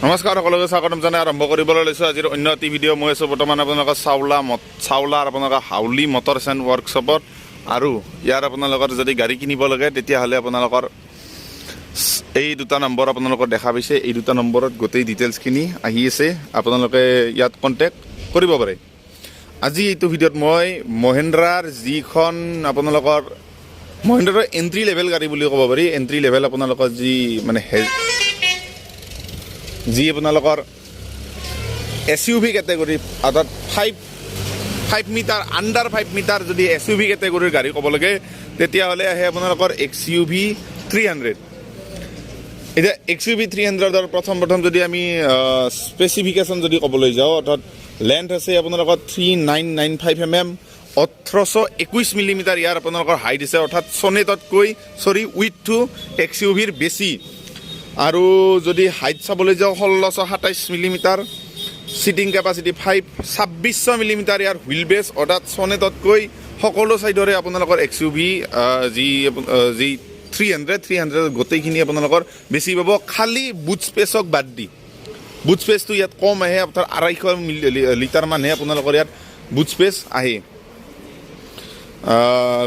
নমস্কাৰ সকলোকে স্বাগতম জনাই আৰম্ভ কৰিবলৈ লৈছোঁ আজিৰ অন্য এটি ভিডিঅ' মই আছোঁ বৰ্তমান আপোনালোকৰ চাউলাৰ আপোনালোকৰ হাউলি মটৰছ এণ্ড ৱৰ্কশ্বপত আৰু ইয়াৰ আপোনালোকৰ যদি গাড়ী কিনিব লাগে তেতিয়াহ'লে আপোনালোকৰ এই দুটা নম্বৰ আপোনালোকৰ দেখা পাইছে এই দুটা নম্বৰত গোটেই ডিটেইলছখিনি আহি আছে আপোনালোকে ইয়াত কণ্টেক্ট কৰিব পাৰে আজি এইটো ভিডিঅ'ত মই মহিন্দ্ৰাৰ যিখন আপোনালোকৰ মহিন্দ্ৰাৰ এণ্ট্ৰি লেভেল গাড়ী বুলি ক'ব পাৰি এণ্ট্ৰি লেভেল আপোনালোকৰ যি মানে যি আপোনালোকৰ SUV কেটেগৰী অৰ্থাৎ 5 মিটাৰ আণ্ডাৰ 5 মিটাৰ যদি SUV কেটেগৰীৰ গাড়ী ক'ব লাগে তেতিয়াহ'লে আহে আপোনালোকৰ XUV 300 এতিয়া XUV 300ৰ প্ৰথম যদি আমি স্পেচিফিকেশ্যন যদি ক'বলৈ যাওঁ অৰ্থাৎ লেন্থ আছে আপোনালোকৰ 3995 mm 1821 মিলিমিটাৰ ইয়াৰ আপোনালোকৰ হাইট আছে অৰ্থাৎ চনেটতকৈ উইথটো XUVৰ বেছি আৰু যদি হাইট চাবলৈ যাওঁ 1627 মিলিমিটাৰ সিটিং কেপাচিটি 2600 মিলিমিটাৰ ইয়াৰ হুইল বেছ অৰ্থাৎ চনেটতকৈ সকলো সাইডৰে আপোনালোকৰ XUV যি 300 গোটেইখিনি আপোনালোকৰ বেছি পাব খালি বুট স্পেচক বাদ দি বুট স্পেচটো ইয়াত কম আহে অৰ্থাৎ 250 লিটাৰ মানহে আপোনালোকৰ ইয়াত বুট স্পেচ আহে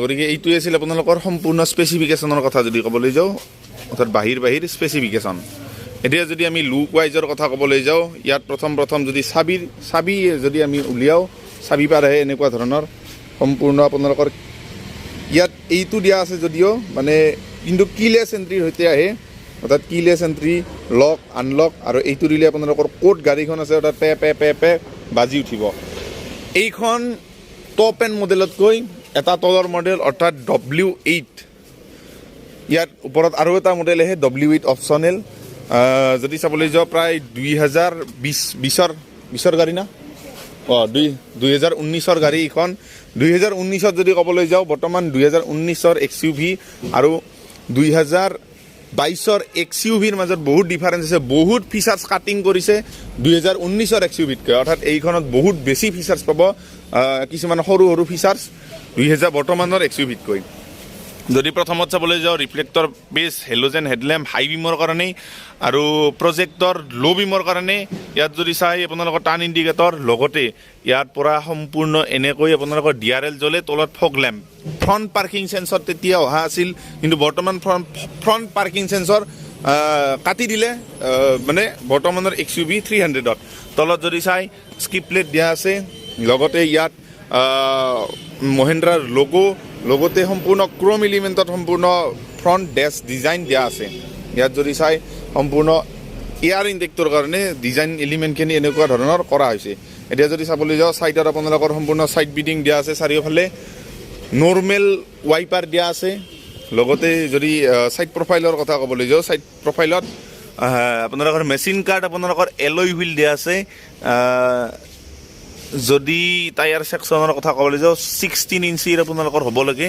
গতিকে এইটোৱে আছিল আপোনালোকৰ সম্পূৰ্ণ স্পেচিফিকেশ্যনৰ কথা যদি ক'বলৈ যাওঁ অৰ্থাৎ বাহিৰ স্পেচিফিকেশ্যন এতিয়া যদি আমি লুক ৱাইজৰ কথা ক'বলৈ যাওঁ ইয়াত প্ৰথম যদি চাবি যদি আমি উলিয়াওঁ চাবি পাৰ আহে এনেকুৱা ধৰণৰ সম্পূৰ্ণ আপোনালোকৰ ইয়াত এইটো দিয়া আছে যদিও মানে কিন্তু কিলেছ এণ্ট্ৰিৰ সৈতে আহে অৰ্থাৎ কিলেছ এণ্ট্ৰি লক আনলক আৰু এইটো দিলে আপোনালোকৰ ক'ত গাড়ীখন আছে অৰ্থাৎ পে বাজি উঠিব এইখন টপ এণ্ড মডেলতকৈ এটা তলৰ মডেল অৰ্থাৎ W8 ইয়াৰ ওপৰত আৰু এটা মডেল আহে W8 অপশ্যনেল যদি চাবলৈ যাওঁ প্ৰায় 2020ৰ গাড়ী না 2019ৰ গাড়ী এইখন 2019ত যদি ক'বলৈ যাওঁ বৰ্তমান 2019ৰ XUV আৰু 2022ৰ XUVৰ মাজত বহুত ডিফাৰেঞ্চ আছে বহুত ফিচাৰ্ছ কাটিং কৰিছে 2019ৰ XUVতকৈ অৰ্থাৎ এইখনত বহুত বেছি ফিচাৰ্ছ পাব কিছুমান সৰু ফিচাৰ্ছ বৰ্তমানৰ XUVতকৈ যদি প্ৰথমত চাবলৈ যাওঁ ৰিফ্লেক্টৰ বেছ হেলোজেন হেডলেম্প হাই বিমৰ কাৰণে আৰু প্ৰজেক্টৰ ল' বিমৰ কাৰণে ইয়াত যদি চাই আপোনালোকৰ টাৰ্ণ ইণ্ডিকেটৰ লগতে ইয়াৰ পৰা সম্পূৰ্ণ এনেকৈ আপোনালোকৰ DRL জ্বলে তলত ফগ লেম্প ফ্ৰণ্ট পাৰ্কিং সেন্সৰ তেতিয়া অহা আছিল কিন্তু বৰ্তমান ফ্ৰণ্ট পাৰ্কিং সেন্সৰ কাটি দিলে মানে বৰ্তমানৰ XUV 300ত তলত যদি চাই স্কিপ প্লেট দিয়া আছে লগতে ইয়াত মহিন্দ্ৰাৰ লগতে সম্পূৰ্ণ ক্ৰম এলিমেণ্টত সম্পূৰ্ণ ফ্ৰণ্ট ডেছ ডিজাইন দিয়া আছে ইয়াত যদি চাই সম্পূৰ্ণ এয়াৰ ইনটেক্টৰ কাৰণে ডিজাইন এলিমেণ্টখিনি এনেকুৱা ধৰণৰ কৰা হৈছে এতিয়া যদি চাবলৈ যাওঁ ছাইডত আপোনালোকৰ সম্পূৰ্ণ ছাইড বিডিং দিয়া আছে চাৰিওফালে নৰ্মেল ৱাইপাৰ দিয়া আছে লগতে যদি ছাইড প্ৰফাইলৰ কথা ক'বলৈ যাওঁ ছাইড প্ৰফাইলত আপোনালোকৰ মেচিন কাৰ্ড আপোনালোকৰ এলয় হুইল দিয়া আছে যদি টায়াৰ ছেকশ্যনৰ কথা ক'বলৈ যাওঁ 16 ইঞ্চিৰ আপোনালোকৰ হ'ব লাগে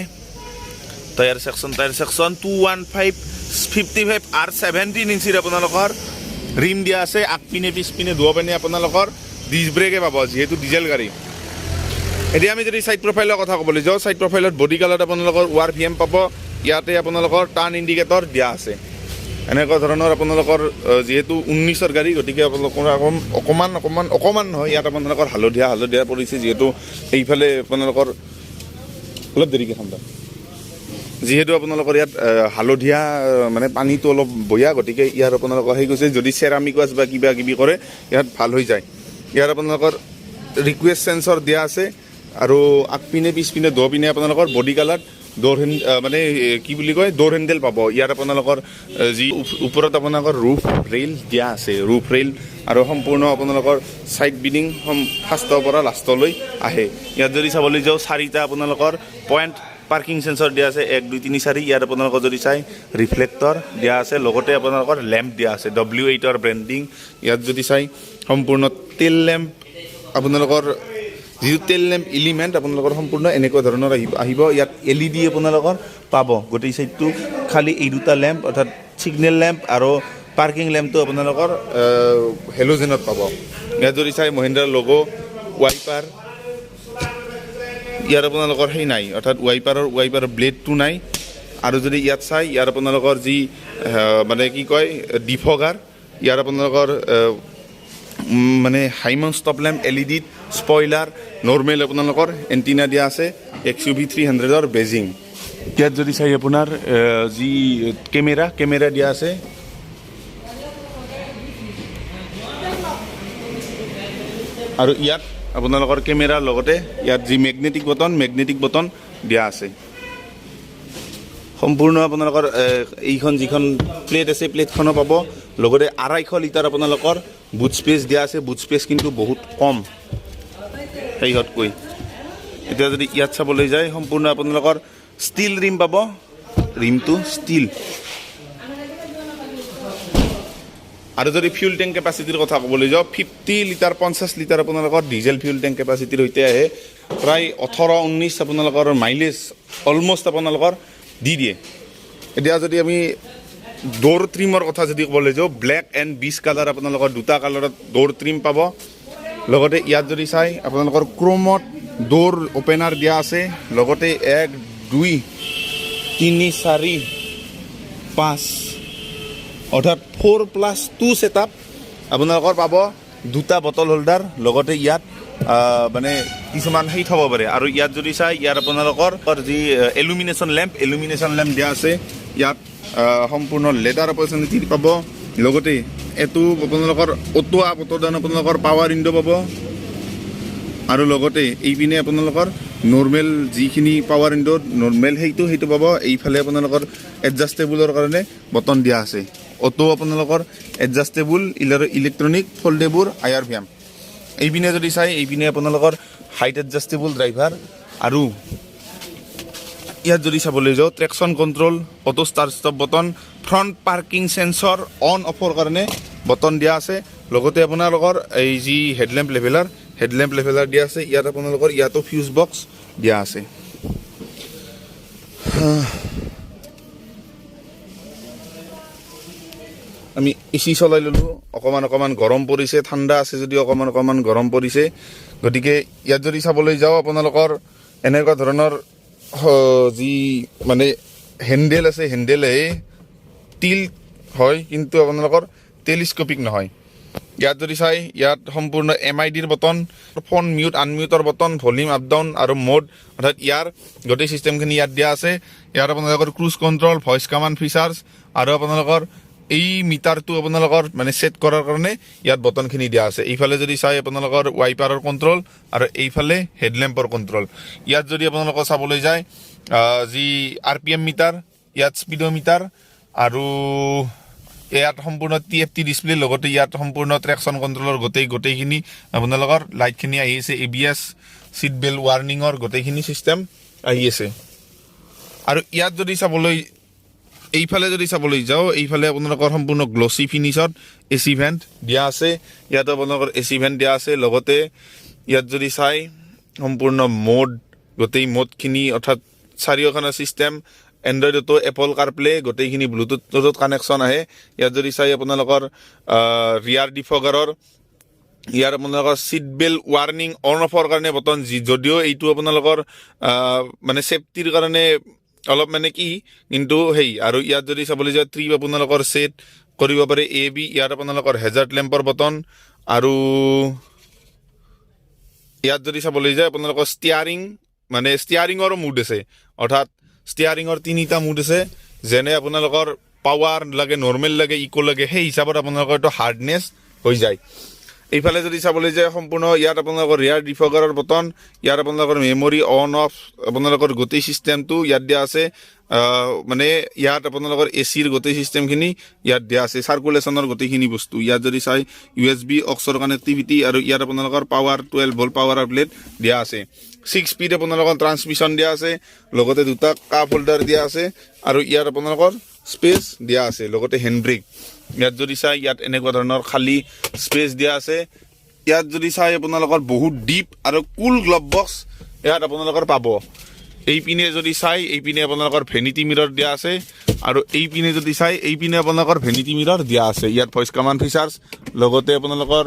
টায়াৰ ছেকশ্যন 215/55 আৰু 17 ইঞ্চিৰ আপোনালোকৰ ৰিম দিয়া আছে আগপিনে পিছপিনে দুয়োপিনে আপোনালোকৰ ডিছ ব্ৰেকে পাব যিহেতু ডিজেল গাড়ী এতিয়া আমি যদি ছাইড প্ৰফাইলৰ কথা ক'বলৈ যাওঁ ছাইড প্ৰফাইলত বডি কালাৰত আপোনালোকৰ ORVM পাব ইয়াতে আপোনালোকৰ টাৰ্ণ ইণ্ডিকেটৰ দিয়া আছে এনেকুৱা ধৰণৰ আপোনালোকৰ যিহেতু 19ৰ গাড়ী গতিকে আপোনালোকৰ অকণমান নহয় ইয়াত আপোনালোকৰ হালধীয়া পৰিছে যিহেতু এইফালে আপোনালোকৰ অলপ দেৰিকৈ খাম যিহেতু আপোনালোকৰ ইয়াত হালধীয়া মানে পানীটো অলপ বয়া গতিকে ইয়াৰ আপোনালোকৰ সেই কৈছে যদি চেৰামিক ৱাছ বা কিবা কিবি কৰে ইয়াত ভাল হৈ যায় ইয়াৰ আপোনালোকৰ ৰিকুৱেষ্ট সেন্সৰ দিয়া আছে আৰু আগপিনে পিছপিনে দুপিনে আপোনালোকৰ বডি কালাৰ মানে কি বুলি কয় ডোৰ হেণ্ডেল পাব ইয়াত আপোনালোকৰ যি ওপৰত আপোনালোকৰ ৰুফ ৰেইল দিয়া আছে ৰুফ ৰেইল আৰু সম্পূৰ্ণ আপোনালোকৰ ছাইড বিডিং ফাৰ্ষ্টৰ পৰা লাষ্টলৈ আহে ইয়াত যদি চাবলৈ যাওঁ 4টা আপোনালোকৰ পইণ্ট পাৰ্কিং সেন্সৰ দিয়া আছে 1 2 3 4 ইয়াত আপোনালোকৰ যদি চাই ৰিফ্লেক্টৰ দিয়া আছে লগতে আপোনালোকৰ লেম্প দিয়া আছে W8ৰ ব্ৰেণ্ডিং ইয়াত যদি চাই সম্পূৰ্ণ তেল লেম্প আপোনালোকৰ যিটো তেল লেম্প এলিমেণ্ট আপোনালোকৰ সম্পূৰ্ণ এনেকুৱা ধৰণৰ আহিব ইয়াত LED আপোনালোকৰ পাব গোটেই চাইডটো খালি এই দুটা লেম্প অৰ্থাৎ ছিগনেল লেম্প আৰু পাৰ্কিং লেম্পটো আপোনালোকৰ হেলোজেনত পাব ইয়াত যদি চাই মহিন্দ্ৰাৰ লগো ৱাইপাৰ ইয়াৰ আপোনালোকৰ সেই নাই অৰ্থাৎ ৱাইপাৰৰ ব্লেডটো নাই আৰু যদি ইয়াত চাই ইয়াৰ আপোনালোকৰ যি মানে কি কয় ডিফগাৰ ইয়াৰ আপোনালোকৰ মানে high mount stop lamp LED spoiler normal আপোনালোকৰ এণ্টিনা দিয়া আছে XUV 300ৰ বেজিং ইয়াত যদি চাই আপোনাৰ যি কেমেৰা দিয়া আছে আৰু ইয়াত আপোনালোকৰ কেমেৰাৰ লগতে ইয়াত যি মেগনেটিক বটন দিয়া আছে সম্পূৰ্ণ আপোনালোকৰ এইখন যিখন প্লেট আছে প্লেটখনো পাব লগতে 250 লিটাৰ আপোনালোকৰ বুট স্পেচ দিয়া আছে বুট স্পেচ কিন্তু বহুত কম সেইহতকৈ এতিয়া যদি ইয়াত চাবলৈ যায় সম্পূৰ্ণ আপোনালোকৰ ষ্টিল ৰিম পাব ৰিমটো ষ্টিল আৰু যদি ফিউল টেংক কেপাচিটিৰ কথা ক'বলৈ যাওঁ 50 লিটাৰ 50 লিটাৰ আপোনালোকৰ ডিজেল ফিউল টেংক কেপাচিটিৰ সৈতে আহে প্ৰায় 18-19 আপোনালোকৰ মাইলেজ অলমষ্ট আপোনালোকৰ দি দিয়ে এতিয়া যদি আমি ডোৰ ট্ৰিমৰ কথা যদি ক'বলৈ যাওঁ ব্লেক এণ্ড 20 কালাৰ আপোনালোকৰ দুটা কালাৰত ডোৰ ট্ৰিম পাব লগতে ইয়াত যদি চাই আপোনালোকৰ ক্ৰোমত ডোৰ ওপেনাৰ দিয়া আছে লগতে 1 2 3 4 5 অৰ্থাৎ 4+2 সেটআপ আপোনালোকৰ পাব দুটা বটল হোল্ডাৰ লগতে ইয়াত মানে কিছুমান সেই থ'ব পাৰে আৰু ইয়াত যদি চাই ইয়াত আপোনালোকৰ যি এলুমিনেশ্যন লেম্প দিয়া আছে ইয়াত সম্পূৰ্ণ লেডাৰ অপৰচুনিটি পাব লগতে এটো আপোনালোকৰ অটোদান আপোনালোকৰ পাৱাৰ উইণ্ডো পাব আৰু লগতে এইপিনে আপোনালোকৰ নৰ্মেল যিখিনি পাৱাৰ উইণ্ডো নৰ্মেল সেইটো পাব এইফালে আপোনালোকৰ এডজাষ্টেবলৰ কাৰণে বটন দিয়া আছে অটো আপোনালোকৰ এডজাষ্টেবল ইলেক্ট্ৰনিক ফল্ডেবল IRVM এইপিনে যদি চাই এইপিনে আপোনালোকৰ হাইট এডজাষ্টেবল ড্ৰাইভাৰ আৰু ইয়াত যদি চাবলৈ যাওঁ traction control auto start stop button front parking sensor on অফৰ কাৰণে বটন দিয়া আছে লগতে আপোনালোকৰ এই যি হেডলেম্প লেভেলাৰ দিয়া আছে ইয়াত আপোনালোকৰ ইয়াতো ফিউজ বক্স দিয়া আছে আমি এচি চলাই ললোঁ অকমান গৰম পৰিছে ঠাণ্ডা আছে যদি অকমান গৰম পৰিছে গতিকে ইয়াত যদি চাবলৈ যাওঁ আপোনালোকৰ এনেকুৱা ধৰণৰ যি মানে হেণ্ডেল আছে হেণ্ডেলে টিল হয় কিন্তু আপোনালোকৰ টেলিস্কোপিক নহয় ইয়াত যদি চাই ইয়াত সম্পূৰ্ণ MIDৰ বটন ফোন মিউট আনমিউটৰ বটন ভলিউম আপ ডাউন আৰু মোড অৰ্থাৎ ইয়াৰ গোটেই চিষ্টেমখিনি ইয়াত দিয়া আছে ইয়াত আপোনালোকৰ cruise control voice command features আৰু আপোনালোকৰ এই মিটাৰটো আপোনালোকৰ মানে সেট কৰাৰ কাৰণে ইয়াত বটনখিনি দিয়া আছে এইফালে যদি চাই আপোনালোকৰ ৱাইপাৰৰ কণ্ট্ৰল আৰু এইফালে হেডলেম্পৰ কণ্ট্ৰল ইয়াত যদি আপোনালোকৰ চাবলৈ যায় যি RPM মিটাৰ ইয়াত স্পীডোমিটাৰ আৰু ইয়াত সম্পূৰ্ণ TFT ডিসপ্লে লগতে ইয়াত সম্পূৰ্ণ ট্ৰেকশ্যন কণ্ট্ৰলৰ গোটেইখিনি আপোনালোকৰ লাইটখিনি আহি আছে ABS সিট বেল্ট ৱাৰ্নিঙৰ গোটেইখিনি সিস্টেম আহি আছে আৰু ইয়াত যদি চাবলৈ এইফালে যদি চাবলৈ যাওঁ এইফালে আপোনালোকৰ সম্পূৰ্ণ গ্লসি ফিনিশত AC ভেন্ট দিয়া আছে ইয়াত আপোনালোকৰ AC ভেন্ট দিয়া আছে লগতে ইয়াত যদি চাই সম্পূৰ্ণ মোড গোটেই মোডখিনি অৰ্থাৎ চাৰিওখানা system Android auto Apple CarPlay গোটেইখিনি ব্লুটুথত কানেকশ্যন আহে ইয়াত যদি চাই আপোনালোকৰ ৰিয়াৰ ডিফগাৰৰ ইয়াৰ আপোনালোকৰ সিট বেল্ট ৱাৰ্নিং অন অফৰ কাৰণে বটন যদিও এইটো আপোনালোকৰ মানে সেফটিৰ কাৰণে অলপ মানে কি কিন্তু হেই আৰু ইয়াত যদি চাবলৈ যায় ট্ৰিপ আপোনালোকৰ সেট কৰিব পাৰে AB ইয়াত আপোনালোকৰ হেজাৰ্ড লেম্পৰ বটন আৰু ইয়াত যদি চাবলৈ যায় আপোনালোকৰ ষ্টিয়াৰিঙৰ মুড আছে অৰ্থাৎ ষ্টিয়াৰিঙৰ তিনিটা মুড আছে যেনে আপোনালোকৰ পাৱাৰ লাগে নৰ্মেল লাগে ইকো লাগে সেই হিচাপত আপোনালোকৰ এইটো হাৰ্ডনেছ হৈ যায় এইফালে যদি চাবলৈ যায় সম্পূৰ্ণ ইয়াত আপোনালোকৰ ৰিয়াৰ ডিফগাৰৰ বটন ইয়াত আপোনালোকৰ মেমৰি অন অফ আপোনালোকৰ গোটেই সিস্টেমটো ইয়াত দিয়া আছে মানে ইয়াত আপোনালোকৰ এচিৰ গোটেই সিস্টেমখিনি ইয়াত দিয়া আছে সাৰ্কুলেশ্যনৰ গোটেইখিনি বস্তু ইয়াত যদি চাই USB অক্সৰ কানেক্টিভিটি আৰু ইয়াত আপোনালোকৰ পাৱাৰ 12 ভোল্ট পাৱাৰ আউটলেট দিয়া আছে 6 স্পীড আপোনালোকৰ ট্ৰান্সমিশ্যন দিয়া আছে লগতে দুটা কাপ হোল্ডাৰ দিয়া আছে আৰু ইয়াত আপোনালোকৰ স্পেচ দিয়া আছে লগতে হ্যান্ড ব্ৰেক ইয়াত যদি চাই ইয়াত এনেকুৱা ধৰণৰ খালি স্পেচ দিয়া আছে ইয়াত যদি চাই আপোনালোকৰ বহুত ডিপ আৰু কুল গ্লভ বক্স ইয়াত আপোনালোকৰ পাব এইপিনে যদি চাই এইপিনে আপোনালোকৰ ভেনিটি মিৰৰ দিয়া আছে আৰু এইপিনে যদি চাই এইপিনে আপোনালোকৰ ভেনিটি মিৰৰ দিয়া আছে ইয়াত ভইচ কমাণ্ড ফিচাৰ্ছ লগতে আপোনালোকৰ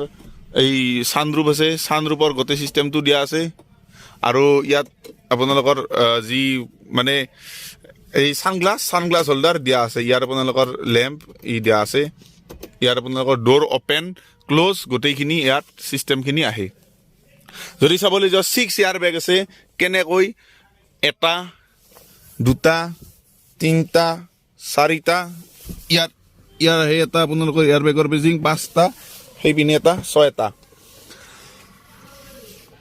এই সানৰুফ আছে সানৰুফৰ গোটেই সিস্টেমটো দিয়া আছে আৰু ইয়াত আপোনালোকৰ যি মানে এই সানগ্লাস হোল্ডাৰ দিয়া আছে ইয়াৰ আপোনালোকৰ লেম্প ই দিয়া আছে ইয়াত আপোনালোকৰ ডোৰ ওপেন ক্লোজ গোটেইখিনি ইয়াত চিষ্টেমখিনি আহে যদি চাবলৈ যাওঁ 6 এয়াৰ বেগ আছে কেনেকৈ এটা দুটা তিনিটা চাৰিটা ইয়াত ইয়াৰ আহে এটা আপোনালোকৰ এয়াৰ বেগৰ বেজিং 5টা সেইপিনে এটা 6টা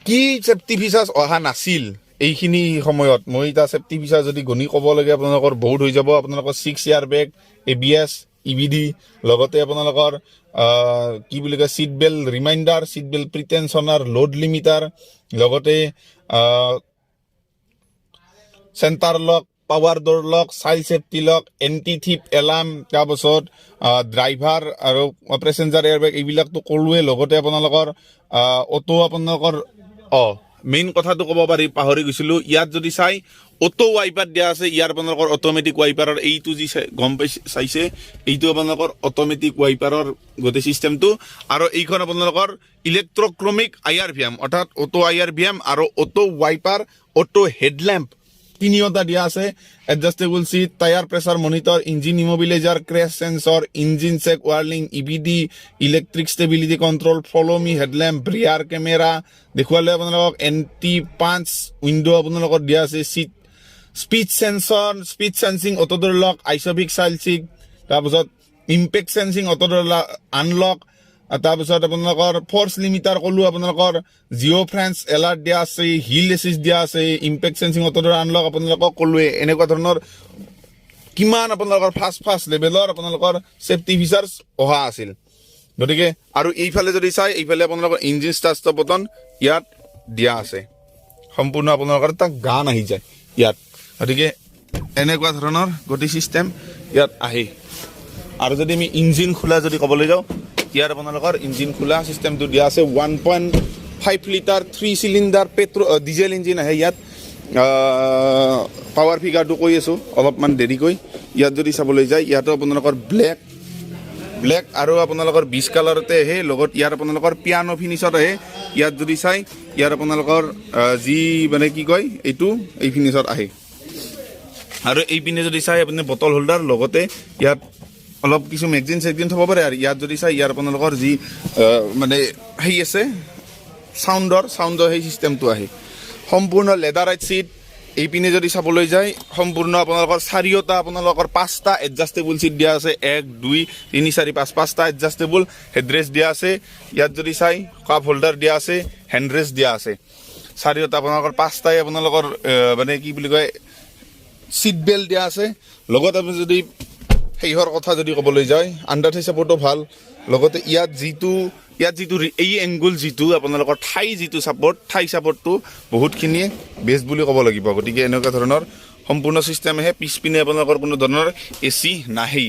কি সেফটি ফিচাৰ্ছ অহা নাছিল এইখিনি সময়ত মই এটা সেফটি ফিচাৰ যদি গণি ক'ব লাগে আপোনালোকৰ বহুত হৈ যাব আপোনালোকৰ 6 এয়াৰ বেগ ABS EBD লগতে আপোনালোকৰ কি বুলি কয় seat belt reminder seat belt pretensioner load limiter লগতে centre lock power door lock child safety lock anti theft alarm তাৰপিছত ড্ৰাইভাৰ আৰু পেছেঞ্জাৰ এয়াৰবেগ এইবিলাকতো ক'লোৱে লগতে আপোনালোকৰ অটো আপোনালোকৰ মেইন কথাটো ক'ব পাৰি পাহৰি গৈছিলো ইয়াত যদি চাই অটো ৱাইপাৰ দিয়া আছে ইয়াৰ আপোনালোকৰ অটোমেটিক ৱাইপাৰৰ এইটো যি গম চাইছে এইটো আপোনালোকৰ অটোমেটিক ৱাইপাৰৰ গোটেই চিষ্টেমটো আৰু এইখন আপোনালোকৰ ইলেক্ট্ৰক্ৰমিক IRVM অৰ্থাৎ অটো IRVM আৰু অটো ৱাইপাৰ অটো হেডল্যাম্প তিনিটা দিয়া আছে adjustable seat tyre pressure monitor engine immobiliser crash sensor engine check warning EBD electric stability control follow me headlamp rear camera দেখুৱালে আপোনালোকক এন্টি পাঞ্চ উইন্ডো আপোনালোকৰ দিয়া আছে seat speed sensor speed sensing auto door lock ISOFIX child seat তাৰপিছত impact sensing auto door unlock তাৰপিছত আপোনালোকৰ force limiter ক'লো আপোনালোকৰ জিঅ' ফ্ৰেন্স এলাৰ্ট দিয়া আছে হিল এছিষ্ট দিয়া আছে impact sensing auto door unlock আপোনালোকক ক'লোৱে এনেকুৱা ধৰণৰ কিমান আপোনালোকৰ ফাষ্ট লেভেলৰ আপোনালোকৰ সেফটি ফিচাৰ্ছ অহা আছিল গতিকে আৰু এইফালে যদি চাই এইফালে আপোনালোকৰ ইঞ্জিন ষ্টাৰ্ট বটন ইয়াত দিয়া আছে সম্পূৰ্ণ আপোনালোকৰ এটা গান আহি যায় ইয়াত গতিকে এনেকুৱা ধৰণৰ গোটেই চিষ্টেম ইয়াত আহে আৰু যদি আমি ইঞ্জিন খোলা যদি ক'বলৈ যাওঁ ইয়াৰ আপোনালোকৰ ইঞ্জিন খোলা চিষ্টেমটো দিয়া আছে 1.5 লিটাৰ 3 সিলিণ্ডাৰ ডিজেল ইঞ্জিন আহে ইয়াত পাৱাৰ ফিগাৰটো কৈ আছো অলপমান দেৰিকৈ ইয়াত যদি চাবলৈ যায় ইয়াতো আপোনালোকৰ ব্লেক আৰু আপোনালোকৰ 20 কালাৰতে আহে লগত ইয়াৰ আপোনালোকৰ পিয়ানো ফিনিশত আহে ইয়াত যদি চাই ইয়াৰ আপোনালোকৰ যি মানে কি কয় এইটো এই ফিনিশত আহে আৰু এই পিনে যদি চাই আপুনি বটল হোল্ডাৰ লগতে ইয়াত অলপ কিছু মেগজিন সেগজিন থব পাৰে আৰু ইয়াত যদি চাই ইয়াৰ আপোনালোকৰ যি মানে হেই আছে সাউণ্ডৰ সেই সিস্টেমটো আহে সম্পূৰ্ণ লেদাৰাইট সিট এই পিনে যদি চাবলৈ যায় সম্পূৰ্ণ আপোনালোকৰ চাৰিটা আপোনালোকৰ 5টা এডজাস্টেবল সিট দিয়া আছে 1 2 3 4 5 5টা এডজাস্টেবল হেডৰেষ্ট দিয়া আছে ইয়াত যদি চাই কাপ হোল্ডাৰ দিয়া আছে হেণ্ডৰেষ্ট দিয়া আছে চাৰিটা আপোনালোকৰ 5টাই আপোনালোকৰ মানে কি বুলি কয় সিট বেল্ট দিয়া আছে লগত আপুনি যদি সেইহৰ কথা যদি ক'বলৈ যায় আণ্ডাৰ থাই সাপোৰ্টটো ভাল লগতে ইয়াত যিটো এই এংগল যিটো আপোনালোকৰ থাই সাপোৰ্টটো বহুতখিনি বেষ্ট বুলি ক'ব লাগিব গতিকে এনেকুৱা ধৰণৰ সম্পূৰ্ণ চিষ্টেম আহে পিছপিনে আপোনালোকৰ কোনো ধৰণৰ AC নাহে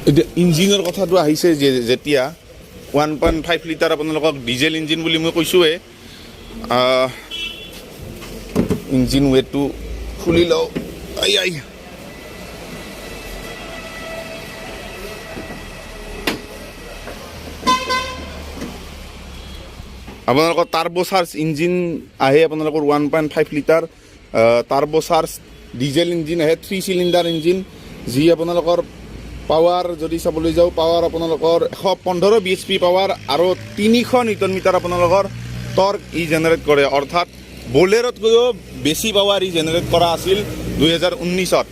এতিয়া ইঞ্জিনৰ কথাটো আহিছে যেতিয়া 1.5 লিটাৰ আপোনালোকক ডিজেল ইঞ্জিন বুলি মই কৈছোৱে ইঞ্জিন ৱেটটো খুলি লওঁ আই আপোনালোকৰ টাৰ্বোচাৰ্জ ইঞ্জিন আহে আপোনালোকৰ 1.5 লিটাৰ টাৰ্বোচাৰ্জ ডিজেল ইঞ্জিন আহে 3 সিলিণ্ডাৰ ইঞ্জিন যি আপোনালোকৰ পাৱাৰ যদি চাবলৈ যাওঁ পাৱাৰ আপোনালোকৰ 115 bhp পাৱাৰ আৰু 300 নিউটন মিটাৰ আপোনালোকৰ টৰ্ক জেনেৰেট কৰে অৰ্থাৎ বোলেৰতকৈও বেছি পাৱাৰ জেনেৰেট কৰা আছিল 2019ত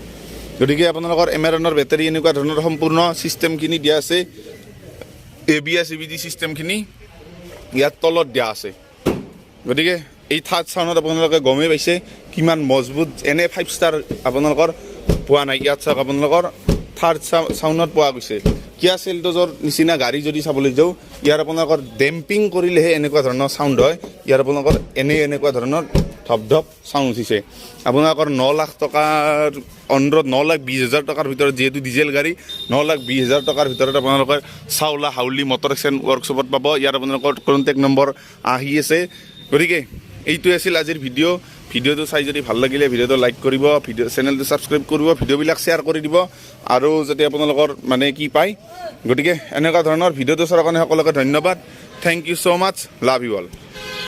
গতিকে আপোনালোকৰ এমেৰনৰ বেটাৰী এনেকুৱা ধৰণৰ সম্পূৰ্ণ চিষ্টেমখিনি দিয়া আছে ABS EBD চিষ্টেমখিনি ইয়াত তলত দিয়া আছে গতিকে এই থাৰ্ড সাউণ্ডত আপোনালোকে গমেই পাইছে কিমান মজবুত এনে 5 ষ্টাৰ আপোনালোকৰ পোৱা নাই ইয়াত চাওক আপোনালোকৰ থাৰ্ড সাউণ্ডত পোৱা গৈছে কিয়া সেলটজৰ নিচিনা গাড়ী যদি চাবলৈ যাওঁ ইয়াৰ আপোনালোকৰ ডেম্পিং কৰিলেহে এনেকুৱা ধৰণৰ সাউণ্ড হয় ইয়াৰ আপোনালোকৰ এনেকুৱা ধৰণৰ ধপ সাউণ্ড উঠিছে আপোনালোকৰ 9 লাখ টকাৰ অন্ডৰত 9,20,000 টকাৰ ভিতৰত যেহেতু ডিজেল গাড়ী 9,20,000 টকাৰ ভিতৰত আপোনালোকৰ চাউলা হাউলি মটৰ এক্সচেঞ্জ ৱৰ্কশ্বপত পাব ইয়াৰ আপোনালোকৰ কণ্টেক্ট নম্বৰ আহি আছে গতিকে এইটো আছিল আজিৰ ভিডিঅ'টো চাই যদি ভাল লাগিলে ভিডিঅ'টো লাইক কৰিব চেনেলটো ছাবস্ক্ৰাইব কৰিব ভিডিঅ'বিলাক শ্বেয়াৰ কৰি দিব আৰু যাতে আপোনালোকৰ মানে কি পায় গতিকে এনেকুৱা ধৰণৰ ভিডিঅ'টো চোৱাৰ কাৰণে সকলোকে ধন্যবাদ thank you so much love you all